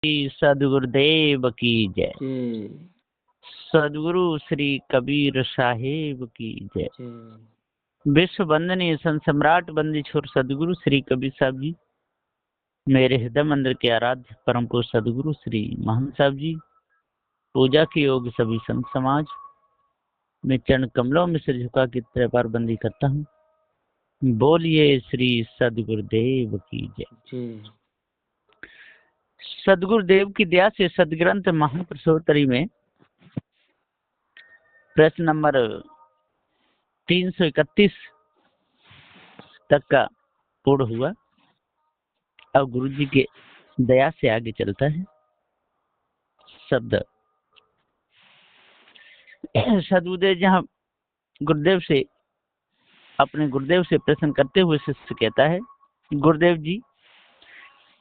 सदगुरुदेव की जय। जय। सदगुरु श्री कबीर साहेब की जय। विश्व वंदनीय संत सम्राट बंदी छोर सदगुरु श्री कबीर साहब जी, मेरे हृदय मंदिर के आराध्य परम पुरुष सदगुरु श्री महंत साहब जी, पूजा के योग्य सभी संत समाज, मैं चरण कमलों में सिर झुका के त्रिपार बंदी करता हूँ। बोलिए श्री सदगुरुदेव की जय। सदगुरुदेव की दया से सदग्रंथ महाप्रसोत्तरी में प्रश्न नंबर 331 तक का पूर्ण हुआ। अब गुरु जी के दया से आगे चलता है। शब्द सदगुरुदेव जहाँ गुरुदेव से अपने गुरुदेव से प्रश्न करते हुए शिष्य कहता है, गुरुदेव जी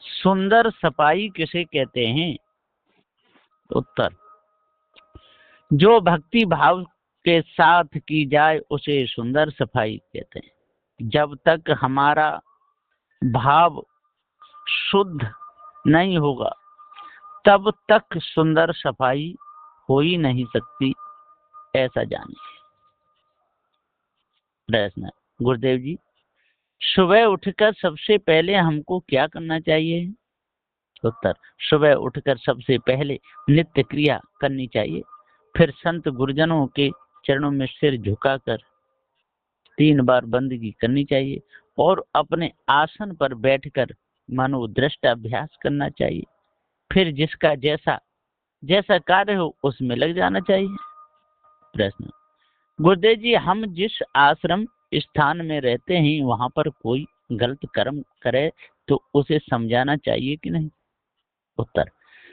सुंदर सफाई किसे कहते हैं? उत्तर, जो भक्ति भाव के साथ की जाए उसे सुंदर सफाई कहते हैं। जब तक हमारा भाव शुद्ध नहीं होगा तब तक सुंदर सफाई हो ही नहीं सकती, ऐसा जानिए। प्रश्न, गुरुदेव जी सुबह उठकर सबसे पहले हमको क्या करना चाहिए? उत्तर, सुबह उठकर सबसे पहले नित्य क्रिया करनी चाहिए, फिर संत गुरुजनों के चरणों में सिर झुकाकर 3 बार बंदगी करनी चाहिए और अपने आसन पर बैठकर मनोदृष्ट अभ्यास करना चाहिए। फिर जिसका जैसा जैसा कार्य हो उसमें लग जाना चाहिए। प्रश्न, गुरुदेव जी हम जिस आश्रम स्थान में रहते हैं वहां पर कोई गलत कर्म करे तो उसे समझाना चाहिए कि नहीं? उत्तर,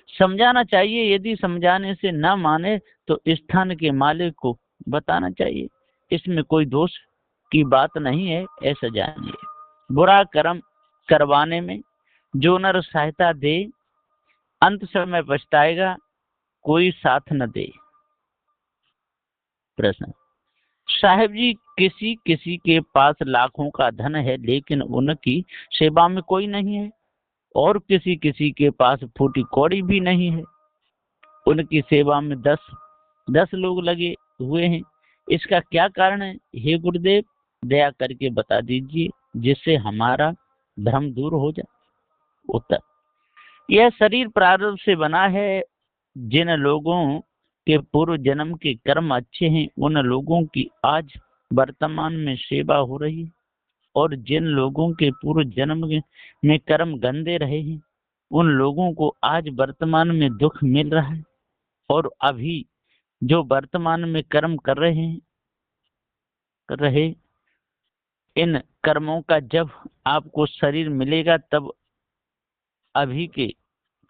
समझाना चाहिए। यदि समझाने से न माने तो स्थान के मालिक को बताना चाहिए। इसमें कोई दोष की बात नहीं है, ऐसा जानिए। बुरा कर्म करवाने में जो नर सहायता दे अंत समय पछताएगा, कोई साथ न दे। प्रश्न, साहेब जी किसी किसी के पास लाखों का धन है लेकिन उनकी सेवा में कोई नहीं है, और किसी किसी के पास फूटी कौड़ी भी नहीं है, उनकी सेवा में 10 लोग लगे हुए हैं। इसका क्या कारण है? हे गुरुदेव दया करके बता दीजिए जिससे हमारा भ्रम दूर हो जाए। उत्तर, यह शरीर प्रारब्ध से बना है। जिन लोगों के पूर्व जन्म के कर्म अच्छे हैं उन लोगों की आज वर्तमान में सेवा हो रही है, और जिन लोगों के पूर्व जन्म में कर्म गंदे रहे हैं उन लोगों को आज वर्तमान में दुख मिल रहा है। और अभी जो वर्तमान में कर्म कर रहे इन कर्मों का जब आपको शरीर मिलेगा तब अभी के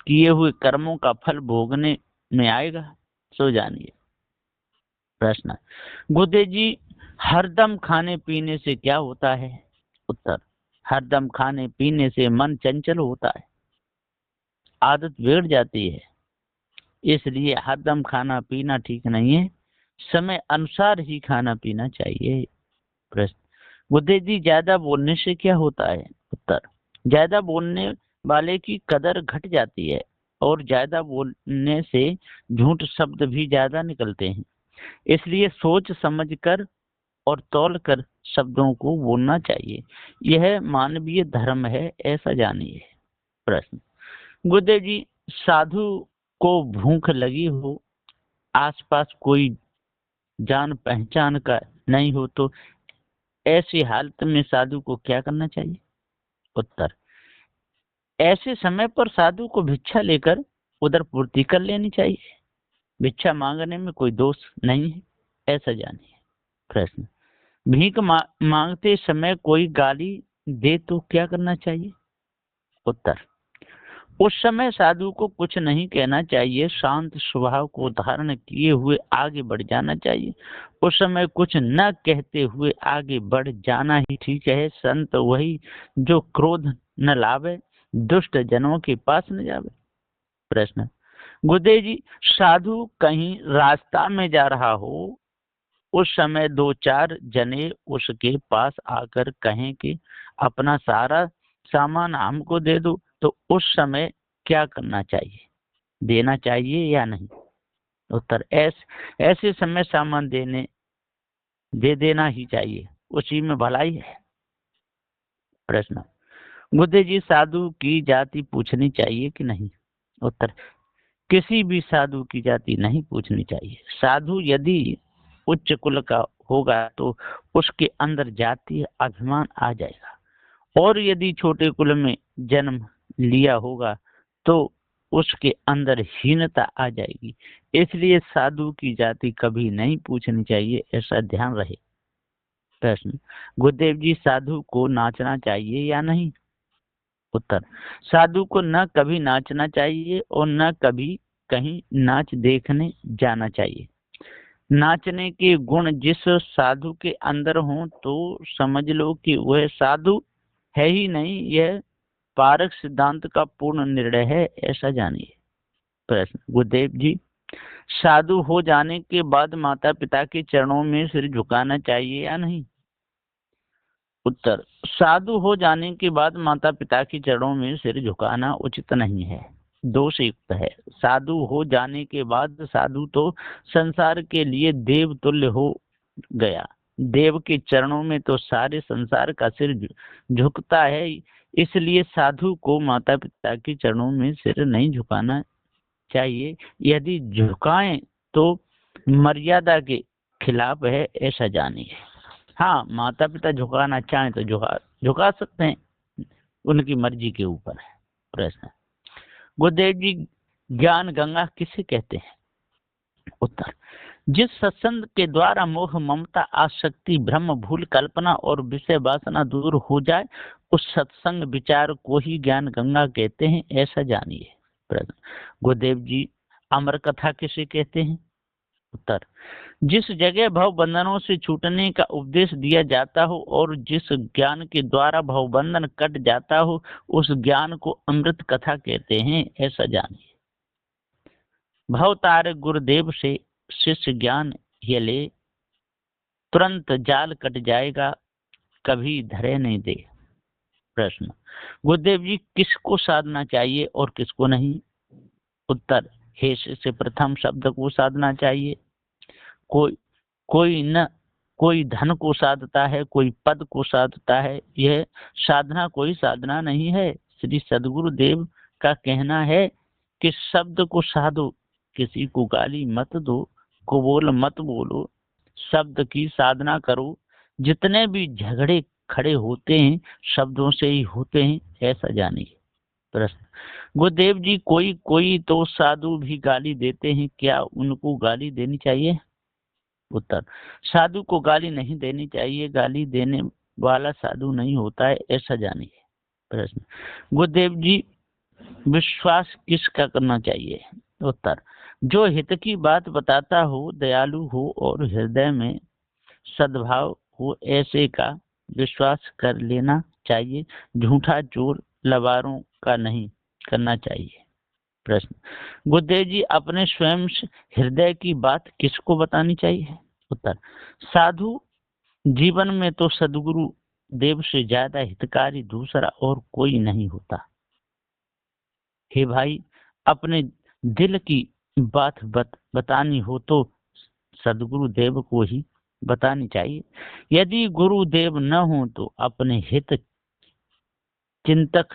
किए हुए कर्मों का फल भोगने में आएगा, सो जानिए। प्रश्न, गुरुदेव जी हरदम खाने पीने से क्या होता है? उत्तर, हरदम खाने पीने से मन चंचल होता है, आदत बिगड़ जाती है, इसलिए हरदम खाना पीना ठीक नहीं है, समय अनुसार ही खाना पीना चाहिए। प्रश्न, गुरुदेव जी ज्यादा बोलने से क्या होता है? उत्तर, ज्यादा बोलने वाले की कदर घट जाती है और ज्यादा बोलने से झूठ शब्द भी ज्यादा निकलते हैं, इसलिए सोच समझकर और तौल कर शब्दों को बोलना चाहिए। यह मानवीय धर्म है, ऐसा जानिए। प्रश्न, गुरुदेव जी साधु को भूख लगी हो, आसपास कोई जान पहचान का नहीं हो तो ऐसी हालत में साधु को क्या करना चाहिए? उत्तर, ऐसे समय पर साधु को भिक्षा लेकर उधर पूर्ति कर लेनी चाहिए। भिक्षा मांगने में कोई दोष नहीं है, ऐसा जानिए। प्रश्न, भीख मांगते समय कोई गाली दे तो क्या करना चाहिए? उत्तर, उस समय साधु को कुछ नहीं कहना चाहिए, शांत स्वभाव को धारण किए हुए आगे बढ़ जाना चाहिए। उस समय कुछ न कहते हुए आगे बढ़ जाना ही ठीक है। संत वही जो क्रोध न लावे, दुष्ट जनों के पास न जावे। प्रश्न, गुरुदेव जी साधु कहीं रास्ता में जा रहा हो, उस समय 2-4 जने उसके पास आकर कहें कि अपना सारा सामान हमको दे दो, तो उस समय क्या करना चाहिए? देना चाहिए या नहीं? उत्तर, ऐसे समय सामान दे देना ही चाहिए, उसी में भलाई है। प्रश्न, बुद्ध जी साधु की जाति पूछनी चाहिए कि नहीं? उत्तर, किसी भी साधु की जाति नहीं पूछनी चाहिए। साधु यदि उच्च कुल का होगा तो उसके अंदर जातीय अभिमान आ जाएगा, और यदि छोटे कुल में जन्म लिया होगा तो उसके अंदर हीनता आ जाएगी। इसलिए साधु की जाति कभी नहीं पूछनी चाहिए, ऐसा ध्यान रहे। प्रश्न, गुरुदेव जी साधु को नाचना चाहिए या नहीं? उत्तर, साधु को न कभी नाचना चाहिए और न कभी कहीं नाच देखने जाना चाहिए। नाचने के गुण जिस साधु के अंदर हों तो समझ लो कि वह साधु है ही नहीं। यह पारक सिद्धांत का पूर्ण निर्णय है, ऐसा जानिए। प्रश्न, गुरुदेव जी साधु हो जाने के बाद माता पिता के चरणों में सिर झुकाना चाहिए या नहीं? उत्तर, साधु हो जाने के बाद माता पिता के चरणों में सिर झुकाना उचित नहीं है, दोषयुक्त है। साधु हो जाने के बाद साधु तो संसार के लिए देव तुल्य हो गया। देव के चरणों में तो सारे संसार का सिर झुकता है। इसलिए साधु को माता पिता के चरणों में सिर नहीं झुकाना चाहिए। यदि झुकाएं तो मर्यादा के खिलाफ है, ऐसा जानिए। हाँ, माता पिता झुकाना चाहें तो झुका सकते हैं, उनकी मर्जी के ऊपर है। प्रश्न, गुरुदेव जी ज्ञान गंगा किसे कहते हैं? उत्तर, जिस सत्संग के द्वारा मोह ममता आसक्ति भ्रम भूल कल्पना और विषय वासना दूर हो जाए, उस सत्संग विचार को ही ज्ञान गंगा कहते हैं, ऐसा जानिए। प्रश्न, गुरुदेव जी अमर कथा किसे कहते हैं? उत्तर, जिस जगह भव बंधनों से छूटने का उपदेश दिया जाता हो और जिस ज्ञान के द्वारा भव बंधन कट जाता हो, उस ज्ञान को अमृत कथा कहते हैं, ऐसा जानिए। भव तार गुरुदेव से शिष्य ज्ञान ये ले, तुरंत जाल कट जाएगा, कभी धरे नहीं दे। प्रश्न, गुरुदेव जी किसको साधना चाहिए और किसको नहीं? उत्तर, हे से प्रथम शब्द को साधना चाहिए। कोई धन को साधता है, कोई पद को साधता है। यह साधना कोई साधना नहीं है। श्री सद्गुरुदेव का कहना है कि शब्द को साधो, किसी को गाली मत दो, कुबोल मत बोलो, शब्द की साधना करो। जितने भी झगड़े खड़े होते हैं शब्दों से ही होते हैं, ऐसा जानिए। प्रश्न, गुरुदेव जी कोई तो साधु भी गाली देते हैं, क्या उनको गाली देनी चाहिए? उत्तर, साधु को गाली नहीं देनी चाहिए, गाली देने वाला साधु नहीं होता है, ऐसा जानिए। प्रश्न, गुरुदेव जी विश्वास किसका करना चाहिए? उत्तर, जो हित की बात बताता हो, दयालु हो और हृदय में सद्भाव हो, ऐसे का विश्वास कर लेना चाहिए। झूठा चोर लबारों का नहीं करना चाहिए। प्रश्न, गुरुदेव जी अपने स्वयं हृदय की बात किसको बतानी चाहिए? उत्तर, साधु जीवन में तो सद्गुरु देव से ज्यादा हितकारी दूसरा और कोई नहीं होता। हे भाई, अपने दिल की बात बतानी हो तो सद्गुरु देव को ही बतानी चाहिए। यदि गुरुदेव न हो तो अपने हित चिंतक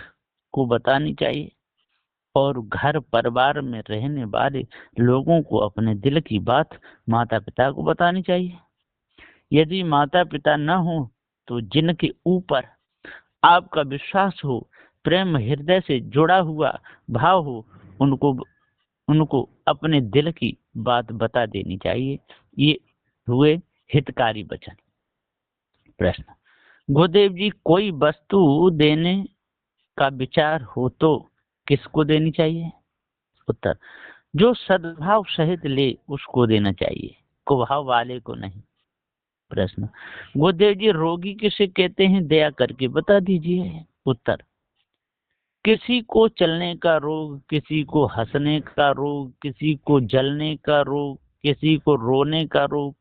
को बतानी चाहिए और घर परिवार में रहने वाले लोगों को अपने दिल की बात माता पिता को बतानी चाहिए। यदि माता पिता न हो तो जिनके ऊपर आपका विश्वास हो, प्रेम हृदय से जुड़ा हुआ भाव हो, उनको अपने दिल की बात बता देनी चाहिए। ये हुए हितकारी वचन। प्रश्न, गुरुदेव जी कोई वस्तु देने का विचार हो तो किसको देनी चाहिए? उत्तर, जो सद्भाव सहित ले उसको देना चाहिए, कुभाव वाले को नहीं। प्रश्न, गुरुदेव जी रोगी किसे कहते हैं, दया करके बता दीजिए। उत्तर, किसी को चलने का रोग, किसी को हंसने का रोग, किसी को जलने का रोग, किसी को रोने का रोग,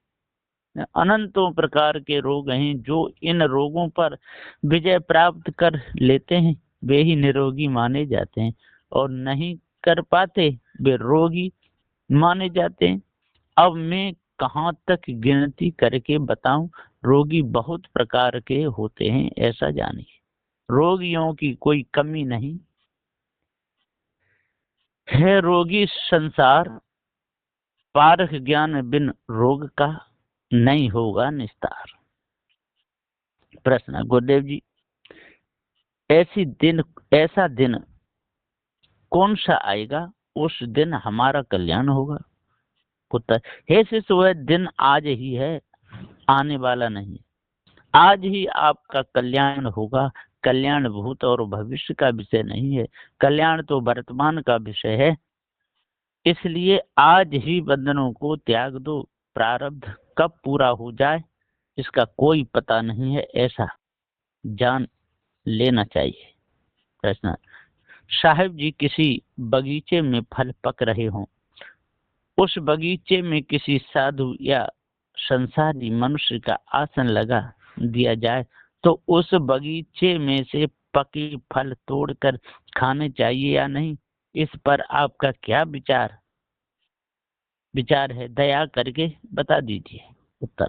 अनंतों प्रकार के रोग हैं। जो इन रोगों पर विजय प्राप्त कर लेते हैं वे ही निरोगी माने जाते हैं, और नहीं कर पाते वे रोगी माने जाते हैं। अब मैं कहाँ तक गिनती करके बताऊं? रोगी बहुत प्रकार के होते हैं, ऐसा जानिए। रोगियों की कोई कमी नहीं है। रोगी संसार, पारख ज्ञान बिन रोग का, नहीं होगा निस्तार। प्रश्न, गुरुदेव जी ऐसा दिन कौन सा आएगा उस दिन हमारा कल्याण होगा? उत्तर, हे शिष्य वह दिन आज ही है, आने वाला नहीं। आज ही आपका कल्याण होगा। कल्याण भूत और भविष्य का विषय नहीं है, कल्याण तो वर्तमान का विषय है। इसलिए आज ही बंधनों को त्याग दो। प्रारब्ध कब पूरा हो जाए इसका कोई पता नहीं है, ऐसा जान लेना चाहिए। प्रश्न, साहिब जी किसी बगीचे में फल पक रहे हों, उस बगीचे में किसी साधु या संसारी मनुष्य का आसन लगा दिया जाए तो उस बगीचे में से पके फल तोड़कर खाने चाहिए या नहीं? इस पर आपका क्या विचार है? दया करके बता दीजिए। उत्तर,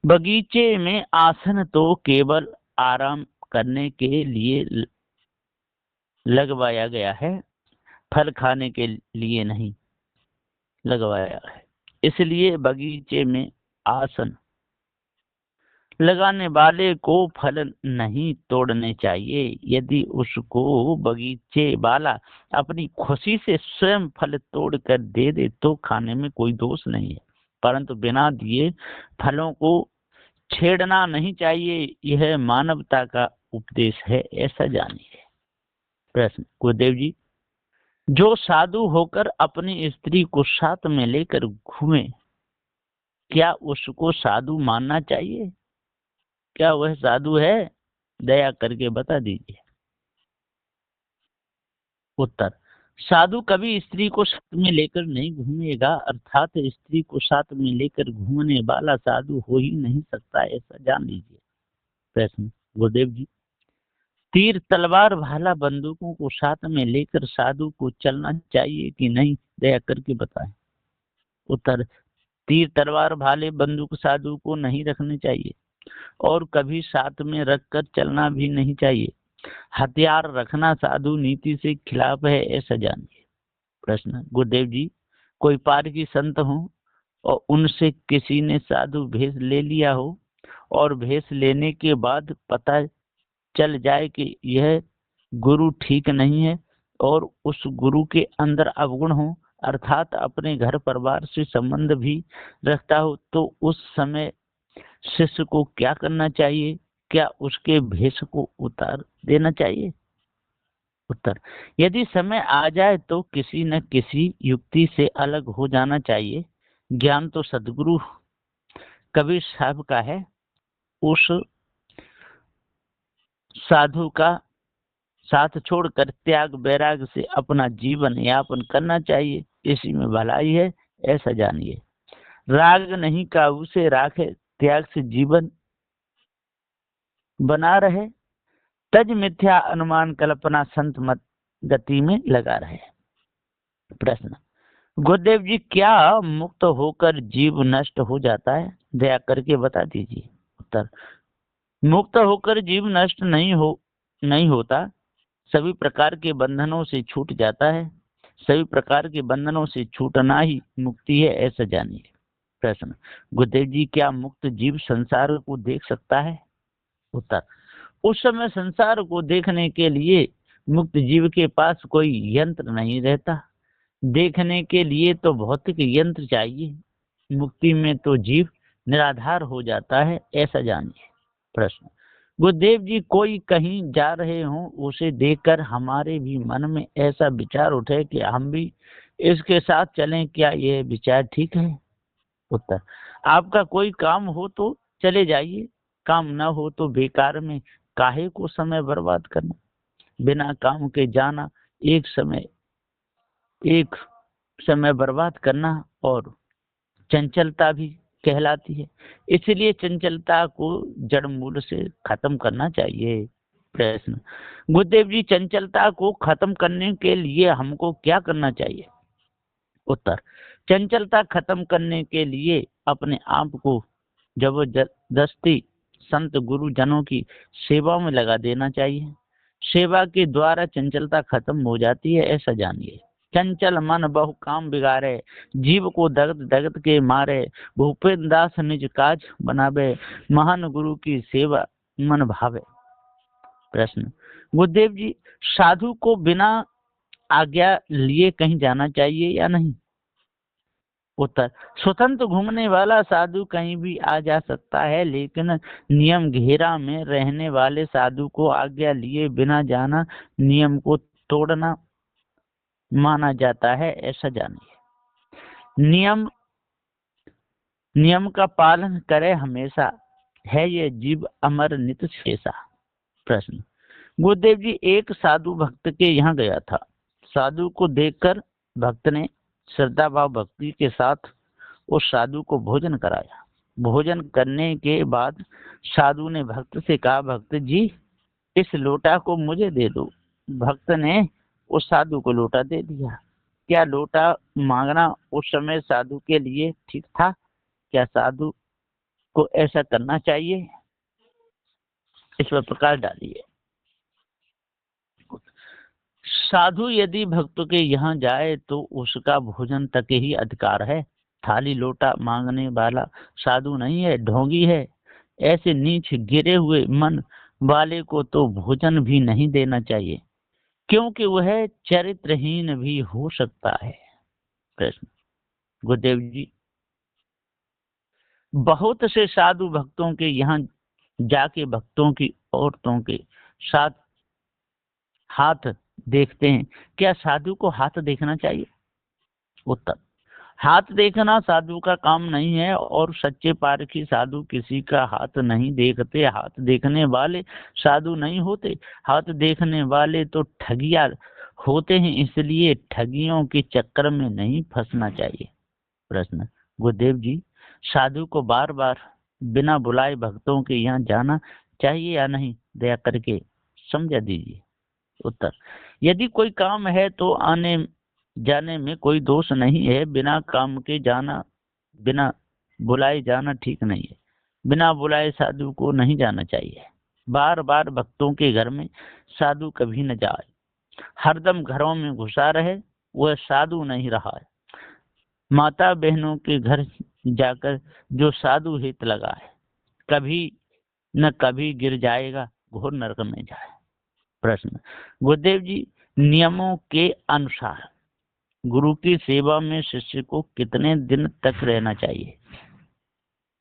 बगीचे में आसन तो केवल आराम करने के लिए लगवाया गया है, फल खाने के लिए नहीं लगवाया है। इसलिए बगीचे में आसन लगाने वाले को फल नहीं तोड़ने चाहिए। यदि उसको बगीचे वाला अपनी खुशी से स्वयं फल तोड़कर दे दे तो खाने में कोई दोष नहीं है, परंतु बिना दिए फलों को छेड़ना नहीं चाहिए। यह मानवता का उपदेश है, ऐसा जानिए। प्रश्न, गुरुदेव जी जो साधु होकर अपनी स्त्री को साथ में लेकर घूमे, क्या उसको साधु मानना चाहिए? क्या वह साधु है? दया करके बता दीजिए। उत्तर, साधु कभी स्त्री को साथ में लेकर नहीं घूमेगा, अर्थात स्त्री को साथ में लेकर घूमने वाला साधु हो ही नहीं सकता, ऐसा जान लीजिए। प्रश्न, गुरुदेव जी तीर तलवार भाला बंदूकों को साथ में लेकर साधु को चलना चाहिए कि नहीं? दया करके बताएं। उत्तर, तीर तलवार भाले बंदूक साधु को नहीं रखने चाहिए और कभी साथ में रखकर चलना भी नहीं चाहिए। हथियार रखना साधु नीति से खिलाफ है, ऐसा जानिए। प्रश्न, गुरुदेव जी कोई पारकी संत हो और उनसे किसी ने साधु भेष ले लिया हो और भेष लेने के बाद पता चल जाए कि यह गुरु ठीक नहीं है और उस गुरु के अंदर अवगुण हो, अर्थात अपने घर परिवार से संबंध भी रखता हो, तो उस समय शिष्य को क्या करना चाहिए? क्या उसके भेष को उतार देना चाहिए? उत्तर, यदि समय आ जाए तो किसी न किसी युक्ति से अलग हो जाना चाहिए। ज्ञान तो सदगुरु कबीर साहब का है, उस साधु का साथ छोड़कर त्याग वैराग से अपना जीवन यापन करना चाहिए, इसी में भलाई है, ऐसा जानिए। राग नहीं काबू से राखे, त्याग से जीवन बना रहे, तज मिथ्या अनुमान कल्पना संत मत गति में लगा रहे। प्रश्न, गुरुदेव जी क्या मुक्त होकर जीव नष्ट हो जाता है? दया करके बता दीजिए। उत्तर, मुक्त होकर जीव नष्ट नहीं होता, सभी प्रकार के बंधनों से छूट जाता है। सभी प्रकार के बंधनों से छूटना ही मुक्ति है, ऐसा जानिए। प्रश्न, गुरुदेव जी क्या मुक्त जीव संसार को देख सकता है? उत्तर, उस समय संसार को देखने के लिए मुक्त जीव के पास कोई यंत्र नहीं रहता। देखने के लिए तो भौतिक यंत्र चाहिए। मुक्ति में तो जीव निराधार हो जाता है, ऐसा जानिए। प्रश्न, गुरुदेव जी कोई कहीं जा रहे हों, उसे देखकर हमारे भी मन में ऐसा विचार उठे कि हम भी इसके साथ चलें, क्या यह विचार ठीक है? उत्तर, आपका कोई काम हो तो चले जाइए, काम न हो तो बेकार में काहे को समय बर्बाद करना। बिना काम के जाना एक समय बर्बाद करना और चंचलता भी कहलाती है। इसलिए चंचलता को जड़ मूल से खत्म करना चाहिए। प्रश्न, गुरुदेव जी चंचलता को खत्म करने के लिए हमको क्या करना चाहिए? उत्तर, चंचलता खत्म करने के लिए अपने आप को जबरदस्ती संत गुरुजनों की सेवा में लगा देना चाहिए। सेवा के द्वारा चंचलता खत्म हो जाती है, ऐसा जानिए। चंचल मन बहु काम बिगाड़े, जीव को दगत दगत के मारे, भूपेन्द्र दास निज काज बनावे, महान गुरु की सेवा मन भावे। प्रश्न, गुरुदेव जी, साधु को बिना आज्ञा लिए कहीं जाना चाहिए या नहीं? उत्तर, स्वतंत्र घूमने वाला साधु कहीं भी आ जा सकता है, लेकिन नियम घेरा में रहने वाले साधु को आज्ञा लिए बिना जाना नियम को तोड़ना माना जाता है, ऐसा जानिए। नियम का पालन करे हमेशा, है ये जीव अमर नित शेषा। प्रश्न, गुरुदेव जी, एक साधु भक्त के यहाँ गया था। साधु को देखकर भक्त ने श्रद्धा भाव भक्ति के साथ उस साधु को भोजन कराया। भोजन करने के बाद साधु ने भक्त से कहा, भक्त जी, इस लोटा को मुझे दे दो। भक्त ने उस साधु को लोटा दे दिया। क्या लोटा मांगना उस समय साधु के लिए ठीक था? क्या साधु को ऐसा करना चाहिए? इस पर प्रकाश डालिए। साधु यदि भक्त के यहाँ जाए तो उसका भोजन तक ही अधिकार है। थाली लोटा मांगने वाला साधु नहीं है, ढोंगी है। ऐसे नीच गिरे हुए मन वाले को तो भोजन भी नहीं देना चाहिए, क्योंकि वह चरित्रहीन भी हो सकता है। प्रश्न, गुरुदेव जी, बहुत से साधु भक्तों के यहाँ जाके भक्तों की औरतों के साथ हाथ देखते हैं। क्या साधु को हाथ देखना चाहिए? उत्तर, हाथ देखना साधु का काम नहीं है और सच्चे पारखी साधु किसी का हाथ नहीं देखते। हाथ देखने वाले साधु नहीं होते। हाथ देखने वाले तो ठगिया होते हैं, इसलिए ठगियों के चक्कर में नहीं फंसना चाहिए। प्रश्न, गुरुदेव जी, साधु को बार बार बिना बुलाए भक्तों के यहाँ जाना चाहिए या नहीं? दया करके समझा दीजिए। उत्तर, यदि कोई काम है तो आने जाने में कोई दोष नहीं है। बिना काम के जाना, बिना बुलाए जाना ठीक नहीं है। बिना बुलाए साधु को नहीं जाना चाहिए। बार बार भक्तों के घर में साधु कभी न जाए। हरदम घरों में घुसा रहे, वह साधु नहीं रहा है। माता बहनों के घर जाकर जो साधु हित लगा है, कभी न कभी गिर जाएगा, घोर नरक में जाए। प्रश्न, गुरुदेव जी, नियमों के अनुसार गुरु की सेवा में शिष्य को कितने दिन तक रहना चाहिए?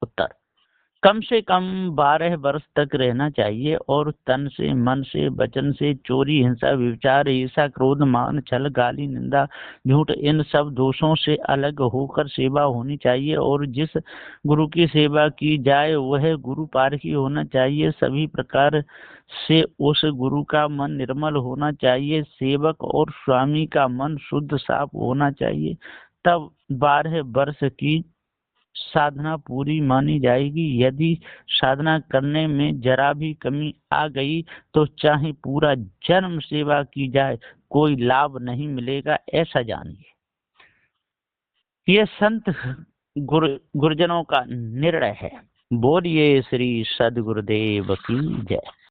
उत्तर, कम से कम 12 वर्ष तक रहना चाहिए और तन से, मन से, वचन से, चोरी, हिंसा, व्यभिचार, ईर्ष्या, क्रोध, मान, छल, गाली, निंदा, झूठ, इन सब दोषों से अलग होकर सेवा होनी चाहिए। और जिस गुरु की सेवा की जाए वह गुरु पारखी होना चाहिए। सभी प्रकार से उस गुरु का मन निर्मल होना चाहिए। सेवक और स्वामी का मन शुद्ध साफ होना चाहिए। तब 12 वर्ष की साधना पूरी मानी जाएगी। यदि साधना करने में जरा भी कमी आ गई तो चाहे पूरा जन्म सेवा की जाए, कोई लाभ नहीं मिलेगा, ऐसा जानिए। ये संत गुरुजनों का निर्णय है। बोलिए श्री सद्गुरुदेव की जय।